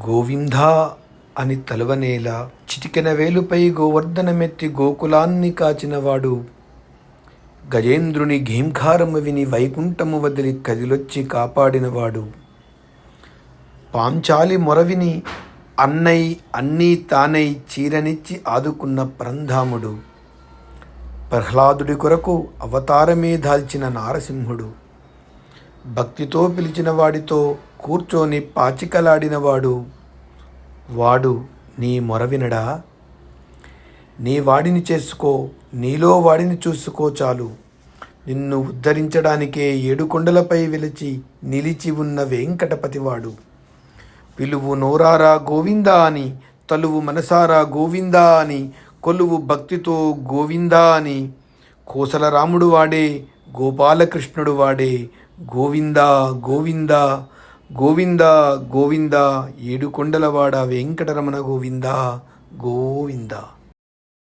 గోవిందా అని తలవనేల చిటికెన వేలుపై గోవర్ధనమెత్తి గోకులాన్ని కాచినవాడు, గజేంద్రుని ఘీంకారము విని వైకుంఠము వదిలి కదిలొచ్చి కాపాడినవాడు, పాంచాలి మొరవిని అన్నై అన్నీ తానై చీరనిచ్చి ఆదుకున్న పరంధాముడు, ప్రహ్లాదుడి కొరకు అవతారమే దాల్చిన నారసింహుడు, భక్తితో పిలిచిన వాడితో కూర్చొని పాచికలాడినవాడు, వాడు నీ మొరవినడా? నీ వాడిని చేసుకో, నీలో వాడిని చూసుకో చాలు. నిన్ను ఉద్ధరించడానికే 7 కొండలపై నిలిచి ఉన్న వెంకటపతివాడు. పిలువు నోరారా గోవిందా అని, తలువు మనసారా గోవిందా అని, కొలువు భక్తితో గోవిందా అని. కోసల రాముడు వాడే, గోపాలకృష్ణుడు వాడే. గోవిందా గోవిందా గోవిందా గోవిందా, 7 కొండలవాడ వెంకటరమణ గోవిందా గోవిందా.